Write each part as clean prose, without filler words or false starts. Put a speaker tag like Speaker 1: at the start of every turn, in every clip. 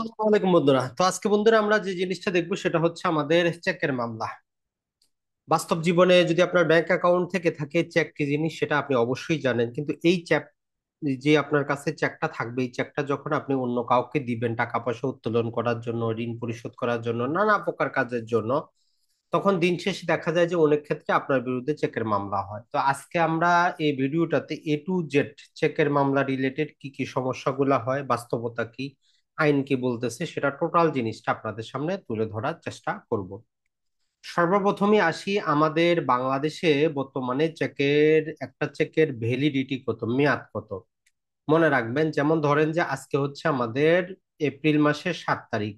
Speaker 1: আসসালামু আলাইকুম বন্ধুরা। তো আজকে বন্ধুরা আমরা যে জিনিসটা দেখবো সেটা হচ্ছে আমাদের চেকের মামলা। বাস্তব জীবনে যদি আপনার ব্যাংক অ্যাকাউন্ট থেকে থাকে, চেক কি জিনিস সেটা আপনি অবশ্যই জানেন, কিন্তু এই চেক যে আপনার কাছে চেকটা থাকবে, এই চেকটা যখন আপনি অন্য কাউকে দিবেন টাকা পয়সা উত্তোলন করার জন্য, ঋণ পরিশোধ করার জন্য, নানা প্রকার কাজের জন্য, তখন দিন শেষে দেখা যায় যে অনেক ক্ষেত্রে আপনার বিরুদ্ধে চেকের মামলা হয়। তো আজকে আমরা এই ভিডিওটাতে A to Z চেকের মামলা রিলেটেড কি কি সমস্যাগুলো হয়, বাস্তবতা কি, আইন কি বলতেছে, সেটা টোটাল জিনিসটা আপনাদের সামনে তুলে ধরার চেষ্টা করব। সর্বপ্রথমে আসি, আমাদের বাংলাদেশে বর্তমানে একটা চেকের ভ্যালিডিটি কত, মেয়াদ কত। মনে রাখবেন, যেমন ধরেন যে আজকে হচ্ছে আমাদের এপ্রিল মাসের 7 তারিখ।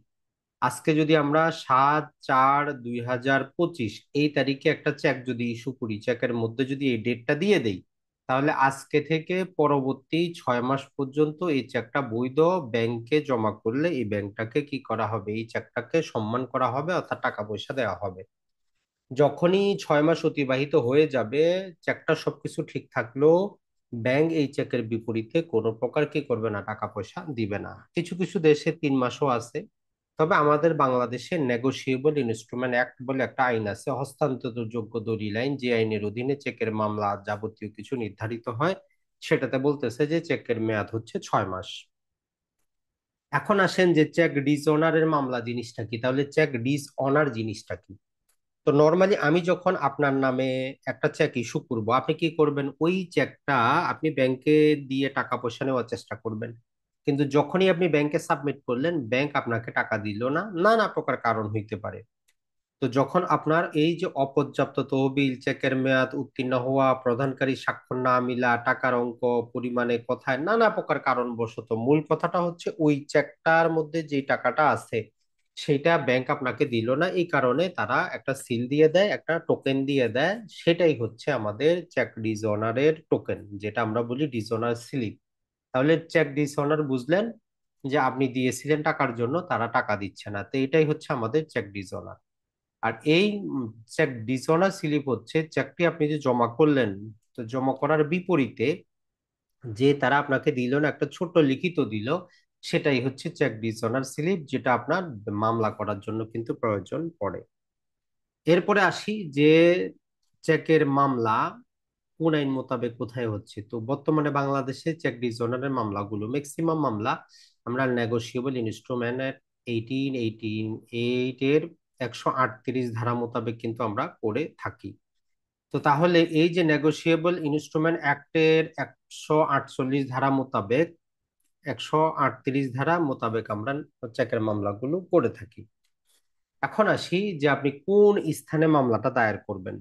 Speaker 1: আজকে যদি আমরা 7/4/2025 এই তারিখে একটা চেক যদি ইস্যু করি, চেকের মধ্যে যদি এই ডেটটা দিয়ে দেই, তাহলে আজকে থেকে পরবর্তী 6 মাস পর্যন্ত এই চেকটা বৈধ। ব্যাংকে জমা করলে এই ব্যাংকটাকে কি করা হবে, এই চেকটাকে সম্মান করা হবে, অর্থাৎ টাকা পয়সা দেওয়া হবে। যখনই 6 মাস অতিবাহিত হয়ে যাবে, চেকটা সবকিছু ঠিক থাকলেও ব্যাংক এই চেকের বিপরীতে কোনো প্রকার কি করবে না, টাকা পয়সা দিবে না। কিছু কিছু দেশে 3 মাসও আছে। তবে আমাদের বাংলাদেশে নেগোশিয়েবল ইনস্ট্রুমেন্ট অ্যাক্ট বলে একটা আইন আছে, হস্তান্তরযোগ্য দলিল আইন, যে আইনের অধীনে চেকের মামলা যাবতীয় কিছু নির্ধারিত হয়। সেটাতে বলতেছে যে চেকের মেয়াদ হচ্ছে 6 মাস। এখন আসেন যে চেক ডিসঅনারের মামলা জিনিসটা কি, তাহলে চেক ডিসঅনার জিনিসটা কি। তো নর্মালি আমি যখন আপনার নামে একটা চেক ইস্যু করব, আপনি কি করবেন, ওই চেকটা আপনি ব্যাংকে দিয়ে টাকা পয়সা নেওয়ার চেষ্টা করবেন। কিন্তু যখনই আপনি ব্যাংকে সাবমিট করলেন, ব্যাংক আপনাকে টাকা দিল না, নানা প্রকার কারণ হইতে পারে। তো যখন আপনার এই যে অপর্যাপ্ত তহবিল, চেকের মেয়াদ উত্তীর্ণ হওয়া, প্রদানকারী স্বাক্ষর না মিলা, টাকার অঙ্ক, পরিমাণে, কথায়, নানা প্রকার কারণবশত, মূল কথাটা হচ্ছে ওই চেকটার মধ্যে যে টাকাটা আছে সেটা ব্যাংক আপনাকে দিল না, এই কারণে তারা একটা সিল দিয়ে দেয়, একটা টোকেন দিয়ে দেয়। সেটাই হচ্ছে আমাদের চেক ডিসঅনারের টোকেন, যেটা আমরা বলি ডিসঅনার স্লিপ। তাহলে চেক ডিসঅনার বুঝলেন, যে আপনি দিয়েছিলেন টাকার জন্য, তারা টাকা দিচ্ছে না, তো এটাই হচ্ছে আমাদের চেক ডিসঅনার। আর এই চেক ডিসঅনার স্লিপ হচ্ছে চেকটি আপনি যে জমা করলেন, তো জমা করার বিপরীতে যে তারা আপনাকে দিল না, একটা ছোট্ট লিখিত দিল, সেটাই হচ্ছে চেক ডিসঅনার স্লিপ, যেটা আপনার মামলা করার জন্য কিন্তু প্রয়োজন পড়ে। এরপরে আসি যে চেকের মামলা কোন আইন মোতাবেক কোথায় হচ্ছে। তো বর্তমানে বাংলাদেশে চেক ডিসঅনারের মামলাগুলো, ম্যাক্সিমাম মামলা আমরা নেগোশিয়েবল ইনস্ট্রুমেন্টের 1888 এর 138 ধারা মোতাবেক কিন্তু আমরা করে থাকি। তো তাহলে এই যে নেগোশিয়েবল ইনস্ট্রুমেন্ট অ্যাক্টের 148 ধারা মোতাবেক, 138 ধারা মোতাবেক আমরা চেকের মামলাগুলো করে থাকি। এখন আসি যে আপনি কোন স্থানে মামলাটা দায়ের করবেন।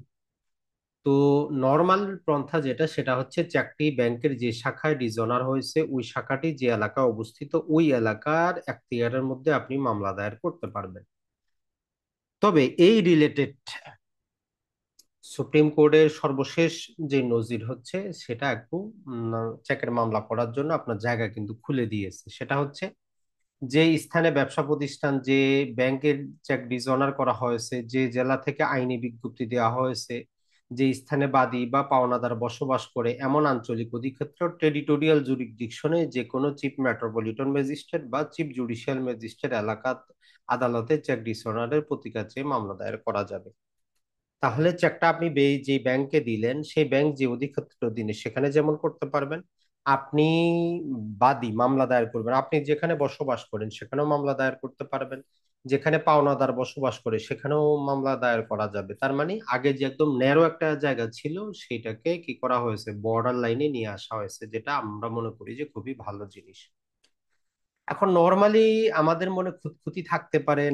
Speaker 1: তো নর্মাল পন্থা যেটা, সেটা হচ্ছে চাকরি ব্যাংকের যে শাখায় ডিসঅনার হয়েছে, ওই শাখাটি যে এলাকায় অবস্থিত, ওই এলাকার এখতিয়ারের মধ্যে আপনি মামলা দায়ের করতে পারবেন। তবে এই রিলেটেড সুপ্রিম কোর্টের সর্বশেষ যে নজির হচ্ছে, সেটা একটু চেকের মামলা করার জন্য আপনার জায়গা কিন্তু খুলে দিয়েছে। সেটা হচ্ছে যে স্থানে ব্যবসা প্রতিষ্ঠান, যে ব্যাংকের চেক ডিসঅনার করা হয়েছে, যে জেলা থেকে আইনি বিজ্ঞপ্তি দেওয়া হয়েছে, যে স্থানে বাদী বা পাওনাদার বসবাস করে, এমন আঞ্চলিক অধিক্ষেত্র টেরিটোরিয়াল জুরিসডিকশনে যে কোনো চিফ মেট্রোপলিটন ম্যাজিস্ট্রেট বা চিফ জুডিশিয়াল ম্যাজিস্ট্রেট এলাকা আদালতে চেক ডিসঅনারের প্রতিকার চেয়ে মামলা দায়ের করা যাবে। তাহলে চেকটা আপনি যে ব্যাংকে দিলেন, সেই ব্যাংক যে অধিক্ষেত্রের অধীনে, সেখানে যেমন করতে পারবেন। আপনি বাদী মামলা দায়ের করবেন, আপনি যেখানে বসবাস করেন সেখানেও মামলা দায়ের করতে পারবেন। যেখানে পাওনাদার বসবাস করে সেখানেও মামলা দায়ের করা যাবে। তার মানে আগে যে একদম ন্যারো একটা জায়গা ছিল, সেটাকে কি করা হয়েছে, বর্ডার লাইনে নিয়ে আসা হয়েছে, যেটা আমরা মনে করি যে খুবই ভালো জিনিস। এখন নর্মালি আমাদের মনে খুঁতখুঁতি থাকতে পারে,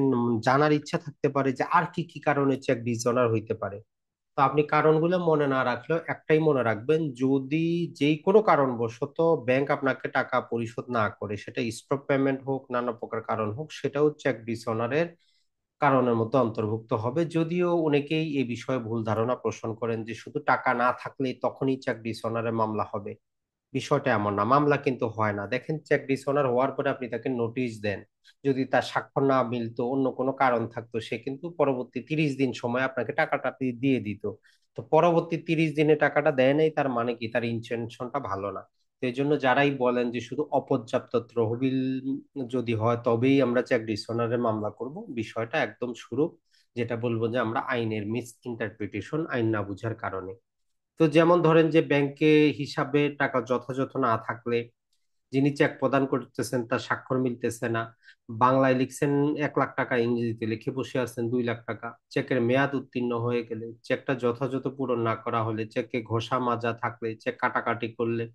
Speaker 1: জানার ইচ্ছা থাকতে পারে যে আর কি কি কারণে চেক ডিসঅনার হইতে পারে। তো আপনি কারণগুলো মনে না রাখলেও একটাই মনে রাখবেন, যদি যেই কোনো কারণবশত ব্যাংক আপনাকে টাকা পরিশোধ না করে, সেটা স্টপ পেমেন্ট হোক, নানা প্রকার কারণ হোক, সেটাও চেক ডিসঅনারের কারণের মধ্যে অন্তর্ভুক্ত হবে। যদিও অনেকেই এই বিষয়ে ভুল ধারণা পোষণ করেন যে শুধু টাকা না থাকলেই তখনই চেক ডিসঅনারের মামলা হবে। বিষয়টা এমন না, মামলা কিন্তু হয় না। দেখেন, চেক ডিসঅনার হওয়ার পরে আপনি তাকে নোটিশ দেন, যদি তার স্বাক্ষর না মিলতো, অন্য কোনো কারণ থাকতো, সে কিন্তু পরবর্তী 30 দিন সময় আপনাকে টাকাটা দিয়ে দিত। তো পরবর্তী 30 দিনে টাকাটা দেয় নাই, তার মানে কি, তার ইন্টেনশনটা ভালো না। তো এই জন্য যারাই বলেন যে শুধু অপর্যাপ্ত তহবিল যদি হয় তবেই আমরা চেক ডিসঅনারের মামলা করব, বিষয়টা একদম শুরু, যেটা বলবো যে আমরা আইনের মিস ইন্টারপ্রিটেশন, আইন না বুঝার কারণে। তো যেমন ধরেন যে ব্যাংকে হিসাবে টাকা যথাযথ না থাকলে, যিনি চেক প্রদান করতেছেন তার স্বাক্ষর মিলতেছে না, বাংলায় লিখছেন 1 লাখ টাকা, ইংরেজিতে লিখে বসে আছেন 2 লাখ টাকা, চেকের মেয়াদ উত্তীর্ণ হয়ে গেলে, চেকটা যথাযথ পূরণ না করা হলে, চেকে ঘষা মাজা থাকলে, চেক কাটাকাটি করলে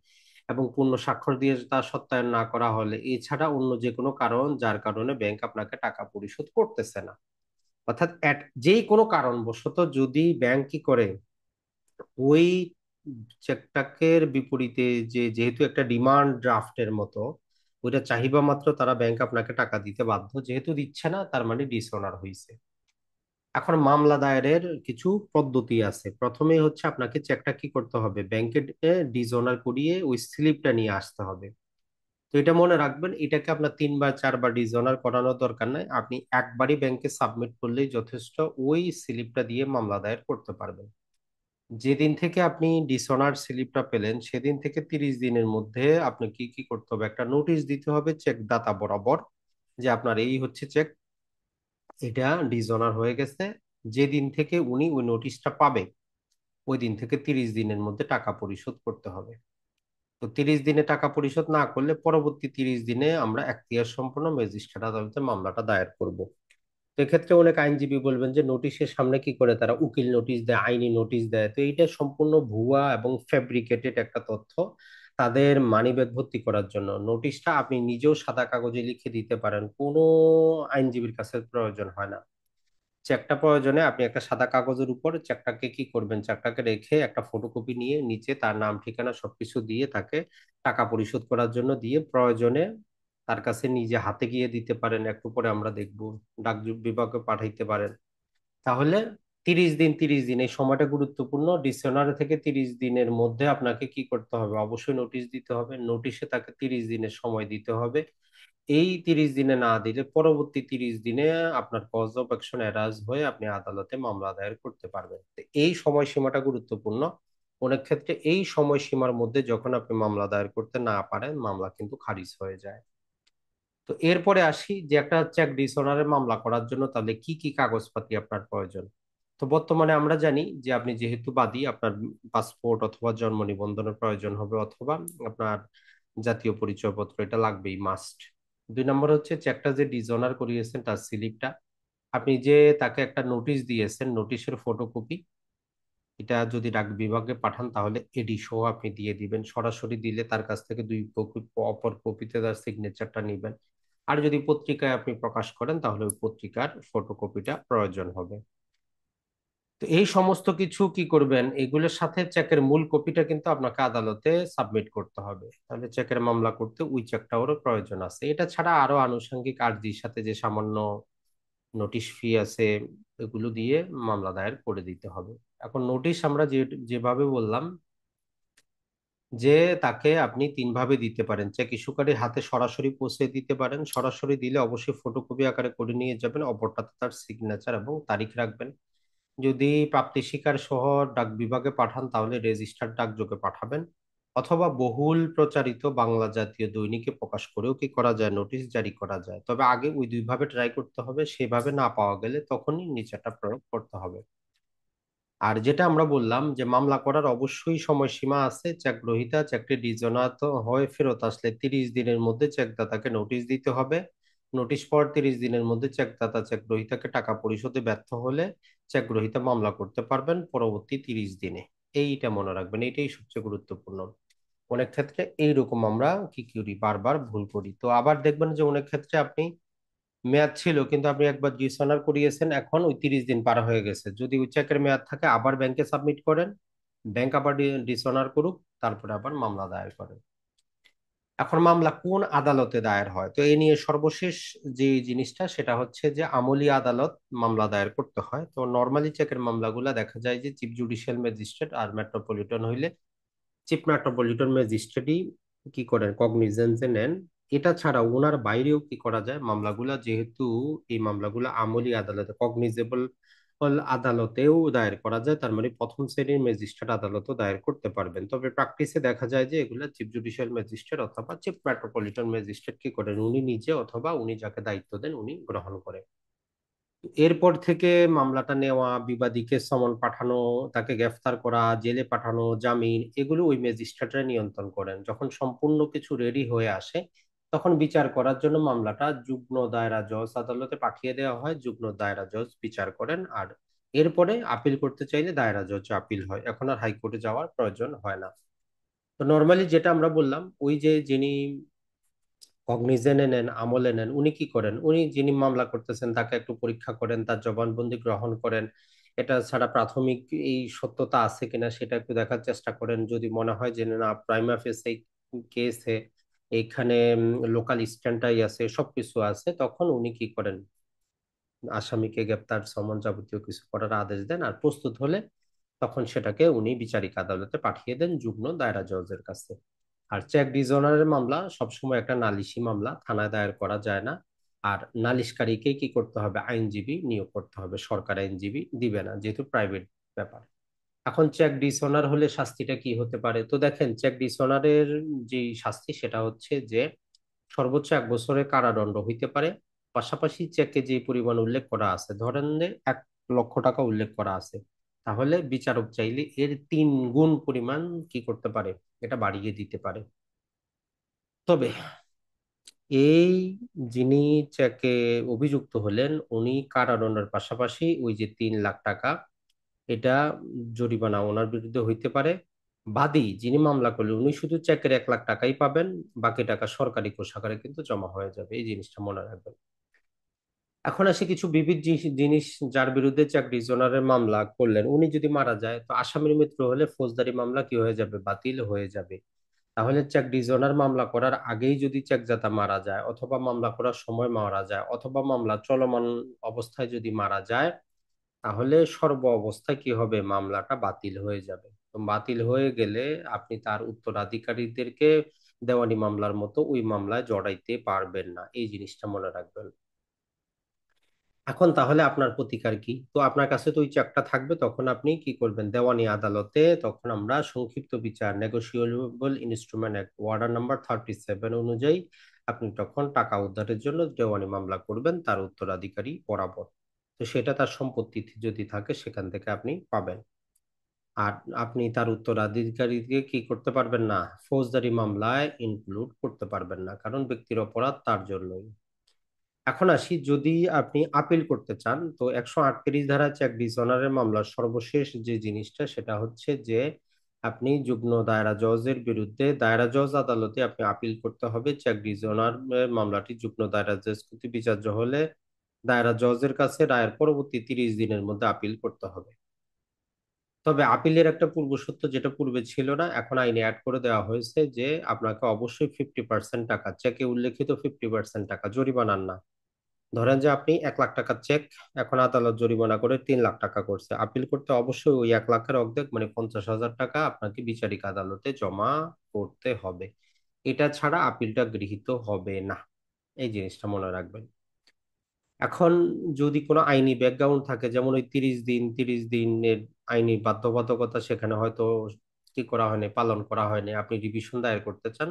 Speaker 1: এবং পূর্ণ স্বাক্ষর দিয়ে তা সত্যায়ন না করা হলে, এছাড়া অন্য যে কোনো কারণ যার কারণে ব্যাংক আপনাকে টাকা পরিশোধ করতেছে না, অর্থাৎ যেই কোনো কারণবশত যদি ব্যাংক কি করে ওই চেকটাকের বিপরীতে, যেহেতু একটা ডিমান্ড ড্রাফটের মতো, ওইটা চাহিদা মাত্র তারা ব্যাংক আপনাকে টাকা দিতে বাধ্য, যেহেতু দিচ্ছে না তার মানে ডিসঅনার হয়েছে। এখন মামলা দায়েরের কিছু পদ্ধতি আছে। প্রথমেই হচ্ছে আপনাকে চেকটা কি করতে হবে, ব্যাংকে ডিসঅনার করিয়ে ওই স্লিপটা নিয়ে আসতে হবে। তো এটা মনে রাখবেন, এটাকে আপনার 3 বার 4 বার ডিসঅনার করানোর দরকার নাই, আপনি একবারই ব্যাংকে সাবমিট করলেই যথেষ্ট, ওই স্লিপটা দিয়ে মামলা দায়ের করতে পারবেন। যেদিন থেকে আপনি ডিসঅনার স্লিপটা পেলেন সেদিন থেকে 30 দিনের মধ্যে আপনি কি কি করতে হবে, একটা নোটিশ দিতে হবে চেক দাতা বরাবর, যে আপনার এই হচ্ছে চেক, এটা ডিসঅনার হয়ে গেছে। যেদিন থেকে উনি ওই নোটিশটা পাবে ওই দিন থেকে 30 দিনের মধ্যে টাকা পরিশোধ করতে হবে। তো 30 দিনে টাকা পরিশোধ না করলে পরবর্তী 30 দিনে আমরা এখতিয়ার সম্পন্ন ম্যাজিস্ট্রেট আদালতে মামলাটা দায়ের করব। তো এক্ষেত্রে অনেক আইনজীবী বলবেন যে নোটিশের সামনে কি করে তারা উকিল নোটিশ দেয়, আইনি নোটিশ দেয়, তো এইটা সম্পূর্ণ ভুয়া এবং ফ্যাব্রিকেটেড একটা তথ্য, তাদের মানিব্যাগ ভর্তি করার জন্য। নোটিশটা আপনি নিজেও সাদা কাগজে লিখে দিতে পারেন, কোনো আইনজীবীর কাছে প্রয়োজন হয় না। চেকটা প্রয়োজনে আপনি একটা সাদা কাগজের উপর চেকটাকে কি করবেন, চেকটাকে রেখে একটা ফটোকপি নিয়ে নিচে তার নাম ঠিকানা সবকিছু দিয়ে তাকে টাকা পরিশোধ করার জন্য দিয়ে, প্রয়োজনে তার কাছে নিজে হাতে গিয়ে দিতে পারেন, একটু পরে আমরা দেখব, ডাক বিভাগে পাঠাইতে পারেন। তাহলে 30 দিন, 30 দিন এই সময়টা গুরুত্বপূর্ণ। ডিসেম্বর থেকে 30 দিনের মধ্যে আপনাকে কি করতে হবে, অবশ্যই নোটিশ দিতে হবে, নোটিশে তাকে 30 দিনের সময় দিতে হবে। এই 30 দিনে না দিলে পরবর্তী 30 দিনে আপনার কজ অফ অ্যাকশন এরাজ হয়ে আপনি আদালতে মামলা দায়ের করতে পারবেন। তো এই সময়সীমাটা গুরুত্বপূর্ণ। অনেক ক্ষেত্রে এই সময়সীমার মধ্যে যখন আপনি মামলা দায়ের করতে না পারেন, মামলা কিন্তু খারিজ হয়ে যায়। তো এরপরে আসি যে একটা চেক ডিসঅনারের মামলা করার জন্য তাহলে কি কি কাগজপাতি আপনার প্রয়োজন। তো বর্তমানে আমরা জানি যে আপনি যেহেতু বাদী, আপনার পাসপোর্ট অথবা জন্ম নিবন্ধনের প্রয়োজন হবে, অথবা আপনার জাতীয় পরিচয়পত্র, এটা লাগবেই, মাস্ট। 2 নম্বর হচ্ছে চেকটা যে ডিসঅনার করিয়েছেন তার স্লিপটা, আপনি যে তাকে একটা নোটিশ দিয়েছেন নোটিশের ফটোকপি, এটা যদি ডাক বিভাগে পাঠান তাহলে এডি সহ আপনি দিয়ে দিবেন, সরাসরি দিলে তার কাছ থেকে 2 কপি, অপর কপিতে তার সিগনেচারটা নিবেন। আর যদি পত্রিকায় আপনি প্রকাশ করেন তাহলে ওই পত্রিকার ফটোকপিটা প্রয়োজন হবে। তো এই সমস্ত কিছু কি করবেন, এগুলোর সাথে চেকের মূল কপিটা কিন্তু আপনাকে আদালতে সাবমিট করতে হবে, তাহলে চেকের মামলা করতে ওই চেকটারও প্রয়োজন আছে। এটা ছাড়া আরো আনুষঙ্গিক আর্জির সাথে যে সামান্য নোটিশ ফি আছে, এগুলো দিয়ে মামলা দায়ের করে দিতে হবে। এখন নোটিশ আমরা যেভাবে বললাম যে তাকে আপনি 3 ভাবে দিতে পারেন, চেক ইস্যুকারীর হাতে সরাসরি পৌঁছে দিতে পারেন, সরাসরি দিলে অবশ্যই ফটোকপি আকারে করে নিয়ে যাবেন, অপরটাতে তার সিগনেচার এবং তারিখ রাখবেন। যদি প্রাপ্তি স্বীকার সহ ডাক বিভাগে পাঠান তাহলে রেজিস্টার্ড ডাকযোগে পাঠাবেন, অথবা বহুল প্রচারিত বাংলা জাতীয় দৈনিকে প্রকাশ করেও কি করা যায়, নোটিশ জারি করা যায়। তবে আগে ওই 2 ভাবে ট্রাই করতে হবে, সেভাবে না পাওয়া গেলে তখনই নিচেটা প্রয়োগ করতে হবে। আর যেটা আমরা বললাম যে মামলা করার অবশ্যই সময়সীমা আছে, চেক গ্রহীতা চেকটি ডিসঅনার হয়ে ফেরত আসলে 30 দিনের মধ্যে চেকদাতাকে নোটিশ দিতে হবে। নোটিশ পর 30 দিনের মধ্যে চেকদাতা চেক গ্রহীতাকে টাকা পরিশোধে ব্যর্থ হলে চেক গ্রহীতা মামলা করতে পারবেন পরবর্তী 30 দিনে। এইটা মনে রাখবেন, এটাই সবচেয়ে গুরুত্বপূর্ণ। অনেক ক্ষেত্রে এইরকম আমরা কি করি, বারবার ভুল করি। তো আবার দেখবেন যে অনেক ক্ষেত্রে আপনি মেয়াদ ছিল কিন্তু আপনি একবার ডিসঅনার করিয়েছেন, এখন ওই 30 দিন পার হয়ে গেছে, যদি ওই চেকের মেয়াদ থাকে আবার ব্যাংকে সাবমিট করেন, ব্যাংক আবার ডিসঅনার করুক, তারপরে আবার মামলা দায়ের করেন। এখন মামলা কোন আদালতে দায়ের হয়, তো এই নিয়ে সর্বশেষ যে জিনিসটা সেটা হচ্ছে যে আমলি আদালত মামলা দায়ের করতে হয়। তো নর্মালি চেকের মামলাগুলা দেখা যায় যে চিফ জুডিশিয়াল ম্যাজিস্ট্রেট, আর মেট্রোপলিটন হইলে চিফ মেট্রোপলিটন ম্যাজিস্ট্রেটই কি করেন, কগনিজেন্সে নেন। এটা ছাড়া ওনার বাইরেও কি করা যায়, মামলাগুলা যেহেতু এই মামলাগুলো আমলি আদালতে কগনিজেবল আদালতেও দায়ের করা যায়, তার মানে প্রথম শ্রেণীর ম্যাজিস্ট্রেট আদালতও দায়ের করতে পারবেন। তবে প্র্যাকটিসে দেখা যায় যে এগুলা চিফ জুডিশিয়াল ম্যাজিস্ট্রেট অথবা চিফ মেট্রোপলিটন ম্যাজিস্ট্রেট কি করেন, উনি নিজে অথবা উনি যাকে দায়িত্ব দেন উনি গ্রহণ করেন। এরপর থেকে মামলাটা নেওয়া, বিবাদীকে সমন পাঠানো, তাকে গ্রেফতার করা, জেলে পাঠানো, জামিন, এগুলো ওই ম্যাজিস্ট্রেটরা নিয়ন্ত্রণ করেন। যখন সম্পূর্ণ কিছু রেডি হয়ে আসে তখন বিচার করার জন্য মামলাটা যুগ্ম দায়রা জজ আদালতে পাঠিয়ে দেওয়া হয়, যুগ্ম দায়রা জজ বিচার করেন। আর এরপরে আপিল করতে চাইলে দায়রা জজ আপিল হয়, এখন আর হাইকোর্টে যাওয়ার প্রয়োজন হয় না। তো নর্মালি যেটা আমরা বললাম, ওই যে যিনি কগনিজেন্টে নেন, আমলে নেন, উনি কি করেন, উনি যিনি মামলা করতেছেন তাকে একটু পরীক্ষা করেন, তার জবানবন্দি গ্রহণ করেন। এটা ছাড়া প্রাথমিক এই সত্যতা আছে কিনা সেটা একটু দেখার চেষ্টা করেন। যদি মনে হয় যে না, প্রাইমা ফেসি কেসে এইখানে লোকাল স্ট্যান্ডটাই আছে, সবকিছু আছে, তখন উনি কি করেন, আসামিকে গ্রেপ্তার সমন যাবতীয় কিছু করার আদেশ দেন। আর প্রস্তুত হলে তখন সেটাকে উনি বিচারিক আদালতে পাঠিয়ে দেন, যুগ্ম দায়রা জজের কাছে। আর চেক ডিজঅনারের মামলা সবসময় একটা নালিশি মামলা, থানায় দায়ের করা যায় না। আর নালিশকারীকে কি করতে হবে, আইনজীবী নিয়োগ করতে হবে, সরকার আইনজীবী দিবে না, যেহেতু প্রাইভেট ব্যাপার। এখন চেক ডিসঅনার হলে শাস্তিটা কি হতে পারে? তো দেখেন, চেক ডিসঅনারের যে শাস্তি সেটা হচ্ছে যে সর্বোচ্চ 1 বছরের কারাদণ্ড হইতে পারে। পাশাপাশি চেকে যে পরিমাণ উল্লেখ করা আছে, ধরেন যে 1 লক্ষ টাকা উল্লেখ করা আছে, তাহলে বিচারক চাইলে এর 3 গুণ পরিমাণ কি করতে পারে, এটা বাড়িয়ে দিতে পারে। তবে এই যিনি চেকে অভিযুক্ত হলেন উনি কারাদণ্ডের পাশাপাশি ওই যে 3 লাখ টাকা, এটা জরিমানা ওনার বিরুদ্ধে হইতে পারে। বাদী যিনি মামলা করলেন উনি শুধু চেকের 1 লাখ টাকাই পাবেন, বাকি টাকা সরকারি কোষাগারে কিন্তু জমা হয়ে যাবে, এই জিনিসটা মনে রাখবেন। এখন আসে কিছু বিবিধ জিনিস। যার বিরুদ্ধে চেক ডিজঅনারের মামলা করলেন উনি যদি মারা যায়, তো আসামির মৃত্যু হলে ফৌজদারি মামলা কি হয়ে যাবে, বাতিল হয়ে যাবে। তাহলে চেক ডিজঅনার মামলা করার আগেই যদি চেকদাতা মারা যায়, অথবা মামলা করার সময় মারা যায়, অথবা মামলা চলমান অবস্থায় যদি মারা যায়, তাহলে সর্ব অবস্থায় কি হবে, মামলাটা বাতিল হয়ে যাবে। তো বাতিল হয়ে গেলে আপনি তার উত্তরাধিকারীদেরকে দেওয়ানি মামলার মতো ওই মামলায় জড়াইতে পারবেন না, এই জিনিসটা মনে রাখবেন। এখন তাহলে আপনার প্রতিকার কি? তো আপনার কাছে তো ওই চেকটা থাকবে, তখন আপনি কি করবেন, দেওয়ানি আদালতে তখন আমরা সংক্ষিপ্ত বিচার, negotiable instrument act order number 37 অনুযায়ী আপনি তখন টাকা উদ্ধারের জন্য দেওয়ানি মামলা করবেন তার উত্তরাধিকারী বরাবর। তো সেটা তার সম্পত্তি যদি থাকে সেখান থেকে আপনি পাবেন। আর আপনি তার উত্তরাধিকারীকে কি করতে পারবেন না, ফৌজদারি মামলায় ইনক্লুড করতে পারবেন না, কারণ ব্যক্তির অপরাধ তার জন্যই। এখন আসি, যদি আপনি আপিল করতে চান, তো 138 ধারা চেক ডিসঅনারের মামলার সর্বশেষ যে জিনিসটা সেটা হচ্ছে যে আপনি যুগ্ম দায়রা জজের বিরুদ্ধে দায়রা জজ আদালতে আপনি আপিল করতে হবে। চেক ডিসঅনার মামলাটি যুগ্ম দায়রা জজ কর্তৃক বিচার্য হলে দায়রা জজের কাছে রায়ের পরবর্তী 30 দিনের মধ্যে আপিল করতে হবে। তবে আপিলের একটা পূর্বশর্ত যেটা পূর্বে ছিল না, এখন আইনে অ্যাড করে দেওয়া হয়েছে যে আপনাকে অবশ্যই 50% টাকা, চেকে উল্লেখিত 50% টাকা জরিমানার না। ধরেন যে আপনি 1 লাখ টাকার চেক, এখন আদালত জরিমানা করে 3 লাখ টাকা করছে, আপিল করতে অবশ্যই ওই 1 লাখের অর্ধেক মানে 50,000 টাকা আপনাকে বিচারিক আদালতে জমা করতে হবে। এটা ছাড়া আপিলটা গৃহীত হবে না, এই জিনিসটা মনে রাখবেন। এখন যদি কোনো আইনি ব্যাকগ্রাউন্ড থাকে, যেমন ওই 30 দিন, 30 দিনের আইনি বাধ্যবাধকতা সেখানে হয়তো কি করা হয়নি, পালন করা হয়নি, আপনি রিভিশন দায়ের করতে চান,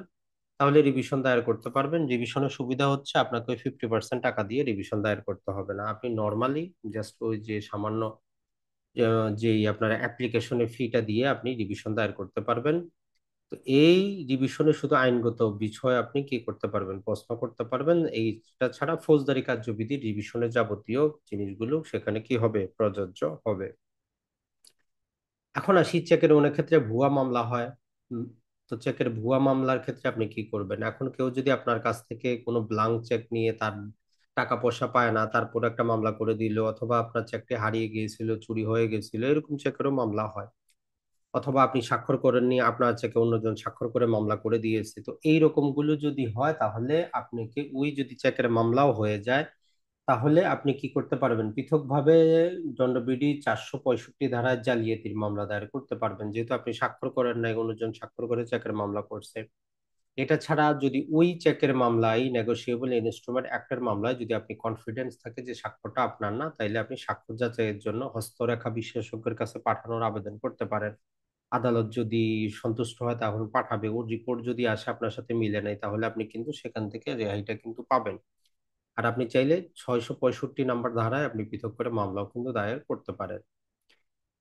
Speaker 1: তাহলে রিভিশন দায়ের করতে পারবেন। রিভিশনের সুবিধা হচ্ছে আপনাকে ওই 50% টাকা দিয়ে রিভিশন দায়ের করতে হবে না, আপনি নর্মালি জাস্ট ওই যে সামান্য যেই আপনার অ্যাপ্লিকেশনের ফিটা দিয়ে আপনি রিভিশন দায়ের করতে পারবেন। তো এই রিভিশনে শুধু আইনগত বিষয় আপনি কি করতে পারবেন, প্রশ্ন করতে পারবেন। এইটা ছাড়া ফৌজদারি কার্যবিধি রিভিশনের যাবতীয় জিনিসগুলো সেখানে কি হবে, প্রযোজ্য হবে। এখন আসি, চেকের অনেক ক্ষেত্রে ভুয়া মামলা হয়। উম, তো চেকের ভুয়া মামলার ক্ষেত্রে আপনি কি করবেন? এখন কেউ যদি আপনার কাছ থেকে কোনো ব্লাঙ্ক চেক নিয়ে তার টাকা পয়সা পায় না, তারপর একটা মামলা করে দিল, অথবা আপনার চেকটি হারিয়ে গিয়েছিল, চুরি হয়ে গেছিল, এরকম চেকেরও মামলা হয়। অথবা আপনি স্বাক্ষর করেননি, আপনার চেকে অন্যজন স্বাক্ষর করে মামলা করে দিয়েছে, তো এই রকম গুলো যদি হয় তাহলে আপনাকে ওই যদি চেকের মামলাও হয়ে যায়, তাহলে আপনি কি করতে পারবেন, পৃথকভাবে দণ্ডবিধি 465 ধারায় জালিয়াতির মামলা দায়ের করতে পারবেন, যেহেতু আপনি স্বাক্ষর করেন নাই, অন্যজন স্বাক্ষর করে চেকের মামলা করছে। এটা ছাড়া যদি ওই চেকের মামলায়, নেগোশিয়েবল ইনস্ট্রুমেন্ট অ্যাক্টের মামলায় যদি আপনি কনফিডেন্স থাকে যে স্বাক্ষরটা আপনার না, তাইলে আপনি স্বাক্ষর যাচাইয়ের জন্য হস্তরেখা বিশেষজ্ঞের কাছে পাঠানোর আবেদন করতে পারেন। আদালত যদি সন্তুষ্ট হয় তখন পাঠাবে। ওর রিপোর্ট যদি আসে আপনার সাথে মিলে নেয়, তাহলে আপনি কিন্তু সেখান থেকে রেহাইটা কিন্তু পাবেন। আর আপনি চাইলে 665 ধারায় আপনি পৃথক করে মামলাও কিন্তু দায়ের করতে পারেন।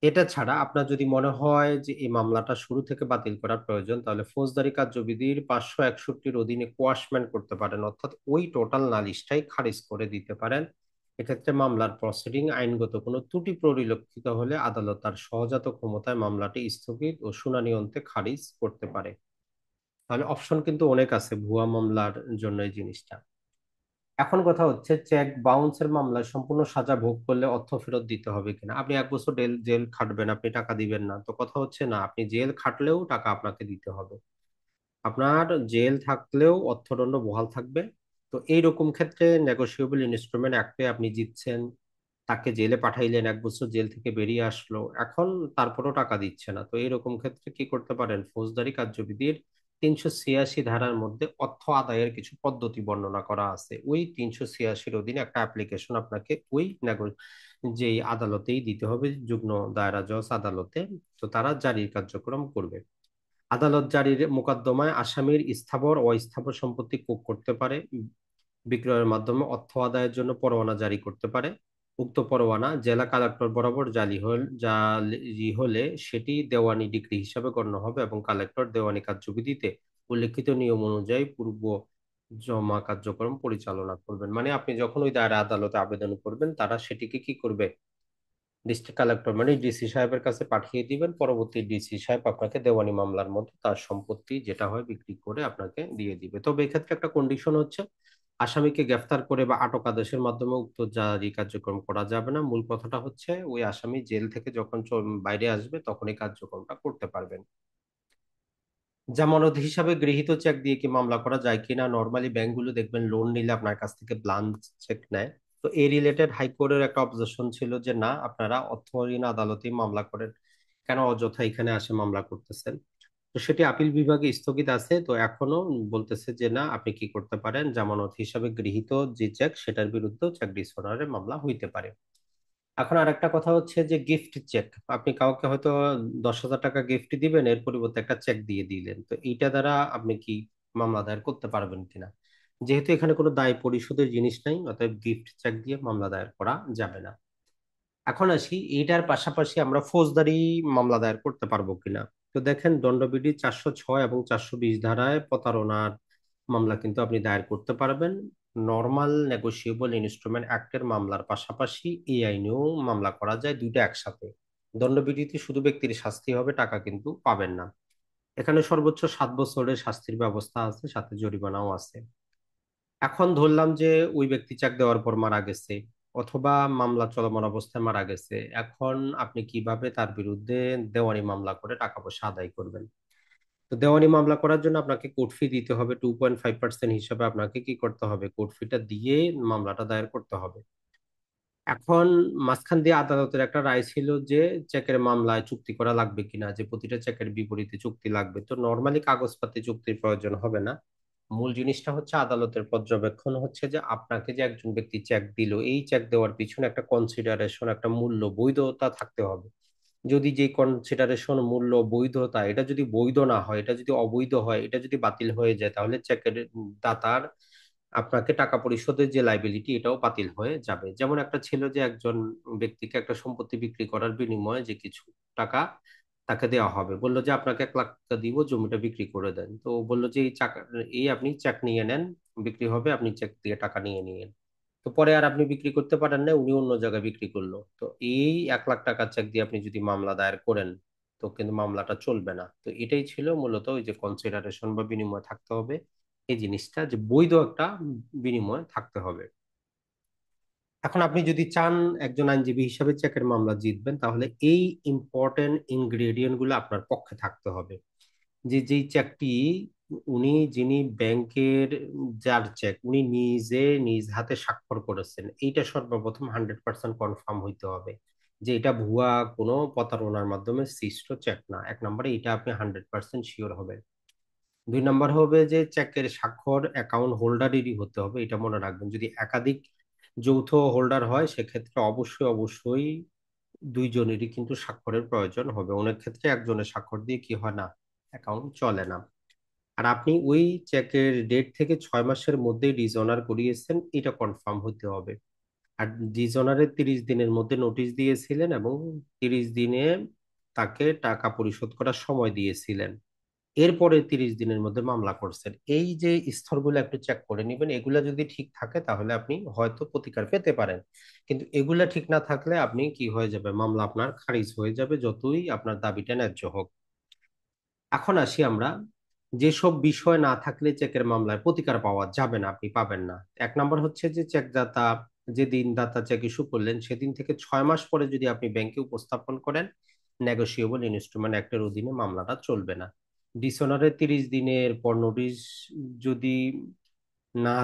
Speaker 1: এটা ছাড়া আপনার যদি মনে হয় যে এই মামলাটা শুরু থেকে বাতিল করার প্রয়োজন, তাহলে ফৌজদারি কার্যবিধির 561-র অধীনে কোয়াশমেন্ট করতে পারেন, অর্থাৎ ওই টোটাল নালিশটাই খারিজ করে দিতে পারেন। এক্ষেত্রে মামলার প্রসিডিং আইনগত কোনো ত্রুটি পরিলক্ষিত হলে আদালত তার সহজাত ক্ষমতায় মামলাটি স্থগিত ও শুনানি অন্তে খারিজ করতে পারে। তাহলে অপশন কিন্তু অনেক আছে ভুয়া মামলার জন্য এই জিনিসটা। এখন কথা হচ্ছে, চেক বাউন্সের মামলায় সম্পূর্ণ সাজা ভোগ করলে অর্থ ফেরত দিতে হবে কিনা। আপনি 1 বছর জেল খাটবেন, আপনি টাকা দিবেন না, তো কথা হচ্ছে না, আপনি জেল খাটলেও টাকা আপনাকে দিতে হবে। আপনার জেল থাকলেও অর্থদণ্ড বহাল থাকবে। তো এইরকম ক্ষেত্রে নেগোশিয়েবল ইনস্ট্রুমেন্ট অ্যাক্টে আপনি জিতছেন, তাকে জেলে পাঠাইলেন, 1 বছর জেল থেকে বেরিয়ে আসলো, এখন তারপরও টাকা দিচ্ছে না, তো এইরকম ক্ষেত্রে কি করতে পারেন, ফৌজদারি কার্যবিধির 386 ধারার মধ্যে অর্থ আদায়ের কিছু পদ্ধতি বর্ণনা করা আছে। ওই 386-র অধীনে একটা অ্যাপ্লিকেশন আপনাকে ওই যেই আদালতেই দিতে হবে, যুগ্ম দায়রা জজ আদালতে। তো তারা জারির কার্যক্রম করবে। আদালত জারির মোকদ্দমায় আসামির স্থাবর ও অস্থাবর সম্পত্তি কুক করতে পারে, বিক্রয়ের মাধ্যমে অর্থ আদায়ের জন্য পরোয়ানা জারি করতে পারে। উক্ত পরোয়ানা জেলা কালেক্টর বরাবর জারি হলে সেটি দেওয়ানি ডিক্রি হিসাবে গণ্য হবে এবং কালেক্টর দেওয়ানি কার্যবিধিতে উল্লেখিত নিয়ম অনুযায়ী পূর্ব জমা কার্যক্রম পরিচালনা করবেন। মানে আপনি যখন ওই দায়রা আদালতে আবেদন করবেন, তারা সেটিকে কি করবে, ডিস্ট্রিক্ট কালেক্টর মানে ডিসি সাহেবের কাছে পাঠিয়ে দিবেন। পরবর্তী ডিসি সাহেব আপনাকে দেওয়ানি মামলার মধ্যে তার সম্পত্তি যেটা হয় বিক্রি করে আপনাকে দিয়ে দিবে। তবে এক্ষেত্রে একটা কন্ডিশন হচ্ছে, আসামিকে গ্রেফতার করে বা আটক আদেশের মাধ্যমে উক্ত জারি কার্যক্রম করা যাবে না। মূল কথাটা হচ্ছে ওই আসামি জেল থেকে যখন বাইরে আসবে তখন এই কার্যক্রমটা করতে পারবেন। জামানত হিসাবে গৃহীত চেক দিয়ে কি মামলা করা যায় কিনা। নর্মালি ব্যাংকগুলো দেখবেন লোন নিলে আপনার কাছ থেকে ব্লাঙ্ক চেক নেয়। তো এই রিলেটেড হাইকোর্টের একটা অবজেকশন ছিল যে না, আপনারা অর্থ ঋণ আদালতেই মামলা করেন, কেন অযথা এখানে আসে মামলা করতেছেন। তো সেটি আপিল বিভাগে স্থগিত আছে। তো এখনো বলতেছে যে না, আপনি কি করতে পারেন, জামানত হিসাবে গৃহীত যে চেক সেটার বিরুদ্ধে চেক ডিসঅর্ডারের মামলা হইতে পারে। এখন আর একটা কথা হচ্ছে যে গিফট চেক, আপনি কাউকে হয়তো 10,000 টাকা গিফট দিবেন, এর পরিবর্তে একটা চেক দিয়ে দিলেন, তো এইটা দ্বারা আপনি কি মামলা দায়ের করতে পারবেন কিনা। যেহেতু এখানে কোনো দায় পরিশোধের জিনিস নাই, অতএব গিফট চেক দিয়ে মামলা দায়ের করা যাবে না। এখন আসি এইটার পাশাপাশি আমরা ফৌজদারি মামলা দায়ের করতে পারবো কিনা। তো দেখেন, দণ্ডবিধি 406 এবং 420 ধারায় প্রতারণার মামলা কিন্তু আপনি দায়ের করতে পারবেন। নর্মাল নেগোশিয়েবল ইনস্ট্রুমেন্ট অ্যাক্টের মামলার পাশাপাশি এই আইনেও মামলা করা যায়, দুইটা একসাথে। দণ্ডবিধিতে শুধু ব্যক্তির শাস্তি হবে, টাকা কিন্তু পাবেন না। এখানে সর্বোচ্চ 7 বছরের শাস্তির ব্যবস্থা আছে, সাথে জরিমানাও আছে। এখন ধরলাম যে ওই ব্যক্তি চেক দেওয়ার পর মারা গেছে, অথবা মামলা চলমান অবস্থায় মারা গেছে। এখন আপনি কিভাবে তার বিরুদ্ধে দেওয়ানি মামলা করে টাকা পয়সা আদায় করবেন। তো দেওয়ানি মামলা করার জন্য আপনাকে কোর্ট ফি দিতে হবে, 2.5% হিসাবে আপনাকে কি করতে হবে, কোর্ট ফিটা দিয়ে মামলাটা দায়ের করতে হবে। এখন মাঝখান দিয়ে আদালতের একটা রায় ছিল যে চেকের মামলায় চুক্তি করা লাগবে কিনা, যে প্রতিটা চেকের বিপরীতে চুক্তি লাগবে। তো নর্মালি কাগজপাতি চুক্তির প্রয়োজন হবে না। মূল জিনিসটা হচ্ছে আদালতের পর্যবেক্ষণ হচ্ছে যে আপনাকে যে একজন ব্যক্তি চেক দিল, এই চেক দেওয়ার পিছনে একটা কনসিডারেশন, একটা মূল্য, বৈধতা থাকতে হবে। যদি যে কনসিডারেশন, মূল্য, বৈধতা, এটা যদি বৈধ না হয়, এটা যদি অবৈধ হয়, এটা যদি বাতিল হয়ে যায়, তাহলে চেকের দাতার আপনাকে টাকা পরিশোধের যে লাইবিলিটি, এটাও বাতিল হয়ে যাবে। যেমন একটা ছিল যে একজন ব্যক্তিকে একটা সম্পত্তি বিক্রি করার বিনিময়ে যে কিছু টাকা তাকে দেওয়া হবে, বললো যে আপনাকে 1 লাখ টাকা দিব, জমিটা বিক্রি করে দেন। তো ও বললো যে এই আপনি চেক নিয়ে নেন, বিক্রি হবে, আপনি চেক দিয়ে টাকা নিয়ে নিয়েন। তো পরে আর আপনি বিক্রি করতে পারেন না, উনি অন্য জায়গায় বিক্রি করলো। তো এই 1 লাখ টাকার চেক দিয়ে আপনি যদি মামলা দায়ের করেন, তো কিন্তু মামলাটা চলবে না। তো এটাই ছিল মূলত ওই যে কনসিডারেশন বা বিনিময় থাকতে হবে, এই জিনিসটা যে বৈধ একটা বিনিময় থাকতে হবে। এখন আপনি যদি চান একজন আইনজীবী হিসাবে চেকের মামলা জিতবেন, তাহলে এই ইম্পর্টেন্ট ইনগ্রেডিয়েন্ট গুলো আপনার পক্ষে থাকতে হবে। যে যেই চেকটি যিনি ব্যাংকের, যার চেক উনি নিজে নিজ হাতে স্বাক্ষর করেছেন, এইটা সর্বপ্রথম 100% কনফার্ম হইতে হবে যে এটা ভুয়া কোনো প্রতারণার মাধ্যমে সৃষ্ট চেক না। 1 নম্বরে এটা আপনি 100% শিওর হবেন। 2 নম্বর হবে যে চেকের স্বাক্ষর অ্যাকাউন্ট হোল্ডারেরই হতে হবে, এটা মনে রাখবেন। যদি একাধিক যৌথ হোল্ডার হয় সেক্ষেত্রে অবশ্যই অবশ্যই দুইজনেরই কিন্তু স্বাক্ষরের প্রয়োজন হবে। অনেক ক্ষেত্রে একজনের স্বাক্ষর দিয়ে কি হয় না, অ্যাকাউন্ট চলে না। আর আপনি ওই চেকের ডেট থেকে 6 মাসের মধ্যে ডিসঅনার করিয়েছেন, এটা কনফার্ম হতে হবে। আর ডিসঅনারের 30 দিনের মধ্যে নোটিশ দিয়েছিলেন এবং 30 দিনে তাকে টাকা পরিশোধ করার সময় দিয়েছিলেন। এরপরে 30 দিনের মধ্যে মামলা করছেন, এই যে স্তরগুলো একটু চেক করে নেবেন। এগুলা যদি ঠিক থাকে তাহলে আপনি হয়তো প্রতিকার পেতে পারেন। কিন্তু এগুলা ঠিক না থাকলে আপনি কি হয়ে যাবে, মামলা আপনার খারিজ হয়ে যাবে, যতই আপনার দাবিটা ন্যায্য হোক। এখন আসি আমরা, যেসব বিষয় না থাকলে চেকের মামলায় প্রতিকার পাওয়া যাবে না, আপনি পাবেন না। 1 নম্বর হচ্ছে যে চেকদাতা যেদিন দাতা চেক ইস্যু করলেন সেদিন থেকে 6 মাস পরে যদি আপনি ব্যাংকে উপস্থাপন করেন, নেগোশিয়েবল ইনস্ট্রুমেন্ট অ্যাক্টের অধীনে মামলাটা চলবে না। ডিসঅনারের 30 দিনের পর নোটিশ যদি না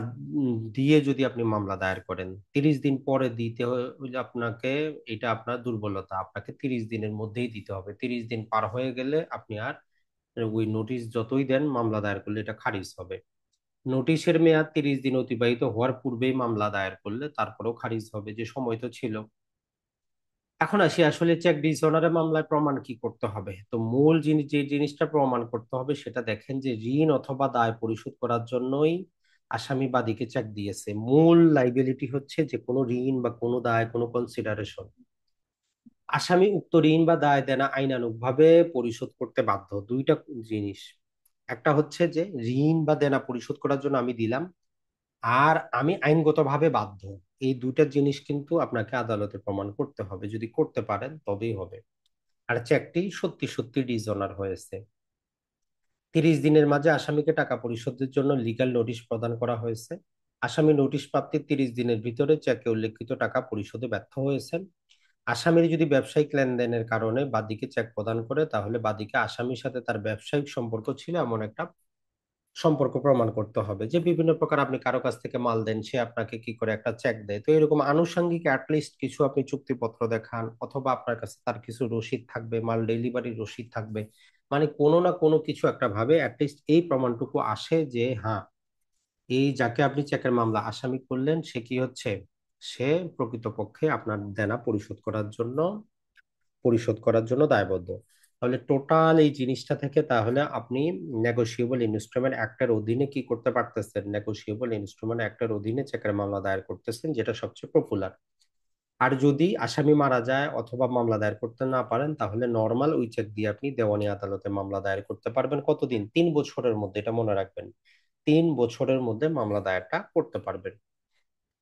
Speaker 1: দিয়ে যদি আপনি মামলা দায়ের করেন, 30 দিন পরে দিতে হলে আপনাকে, এটা আপনার দুর্বলতা, আপনাকে 30 দিনের মধ্যেই দিতে হবে। 30 দিন পার হয়ে গেলে আপনি আর ওই নোটিশ যতই দেন, মামলা দায়ের করলে এটা খারিজ হবে। নোটিশের মেয়াদ 30 দিন অতিবাহিত হওয়ার পূর্বেই মামলা দায়ের করলে তারপরেও খারিজ হবে, যে সময় তো ছিল। এখন আসি আসলে চেক ডিসঅনারের মামলায় প্রমাণ কি করতে হবে। তো মূল জিনিস, যে জিনিসটা প্রমাণ করতে হবে সেটা দেখেন, যে ঋণ অথবা দায় পরিশোধ করার জন্যই আসামি বাদীকে চেক দিয়েছে। মূল লাইবিলিটি হচ্ছে যে কোনো ঋণ বা কোনো দায়, কোনো কনসিডারেশন আসামি উক্ত ঋণ বা দায় দেনা আইনানুগভাবে পরিশোধ করতে বাধ্য। দুইটা জিনিস, একটা হচ্ছে যে ঋণ বা দেনা পরিশোধ করার জন্য আমি দিলাম, আর আমি আইনগতভাবে বাধ্য। এই দুইটা জিনিস কিন্তু আপনাকে আদালতে প্রমাণ করতে হবে, যদি করতে পারেন তবেই হবে। আর চেকটি সত্যি সত্যি ডিসঅনার হয়েছে। 30 দিনের মাঝে আসামিকে টাকা পরিশোধের জন্য লিগ্যাল নোটিশ প্রদান করা হয়েছে। আসামি নোটিশ প্রাপ্তির 30 দিনের ভিতরে চেকে উল্লেখিত টাকা পরিশোধে ব্যর্থ হয়েছেন। আসামির যদি ব্যবসায়িক লেনদেনের কারণে বাদীকে চেক প্রদান করে, তাহলে বাদীকে আসামির সাথে তার ব্যবসায়িক সম্পর্ক ছিল এমন একটা সম্পর্ক প্রমাণ করতে হবে। যে বিভিন্ন প্রকার আপনি কারো কাছ থেকে মাল দেন, সে আপনাকে কি করে একটা চেক দেয়, তো এরকম আনুষঙ্গিক অ্যাটলিস্ট কিছু আপনি চুক্তিপত্র দেখান, অথবা আপনার কাছে তার কিছু রসিদ থাকবে, মাল ডেলিভারির রসিদ থাকবে। মানে কোনো না কোনো কিছু একটা ভাবে অ্যাটলিস্ট এই প্রমাণটুকু আসে যে হ্যাঁ, এই যাকে আপনি চেকের মামলা আসামি করলেন সে কি হচ্ছে, সে প্রকৃতপক্ষে আপনার দেনা পরিশোধ করার জন্য দায়বদ্ধ। তাহলে টোটাল এই জিনিসটা থেকে তাহলে আপনি নেগোশিয়েবল ইনস্ট্রুমেন্ট অ্যাক্টের অধীনে কি করতে পারতেছেন, নেগোশিয়েবল ইনস্ট্রুমেন্ট অ্যাক্টের অধীনে চেকের মামলা দায়ের করতেছেন, যেটা সবচেয়ে পপুলার। আর যদি আসামি মারা যায় অথবা মামলা দায়ের করতে না পারেন, তাহলে নর্মাল ওই চেক দিয়ে আপনি দেওয়ানি আদালতে মামলা দায়ের করতে পারবেন। কতদিন? 3 বছরের মধ্যে, এটা মনে রাখবেন। 3 বছরের মধ্যে মামলা দায়েরটা করতে পারবেন।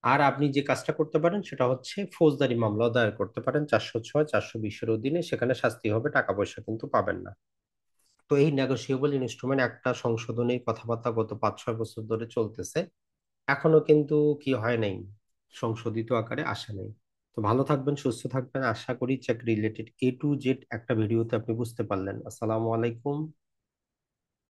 Speaker 1: আর আপনি যে কাজটা করতে পারেন সেটা হচ্ছে ফৌজদারি মামলা দায়ের করতে পারেন 406, 420-এর অধীনে। সেখানে শাস্তি হবে, টাকা পয়সা কিন্তু পাবেন না। তো এই নেগোশিয়েবল ইনস্ট্রুমেন্ট একটা সংশোধনী কথাবার্তা গত 5-6 বছর ধরে চলতেছে, এখনো কিন্তু কি হয় নাই, সংশোধিত আকারে আসে নাই। তো ভালো থাকবেন, সুস্থ থাকবেন। আশা করি check related A to Z একটা ভিডিওতে আপনি বুঝতে পারলেন। আসসালামু আলাইকুম।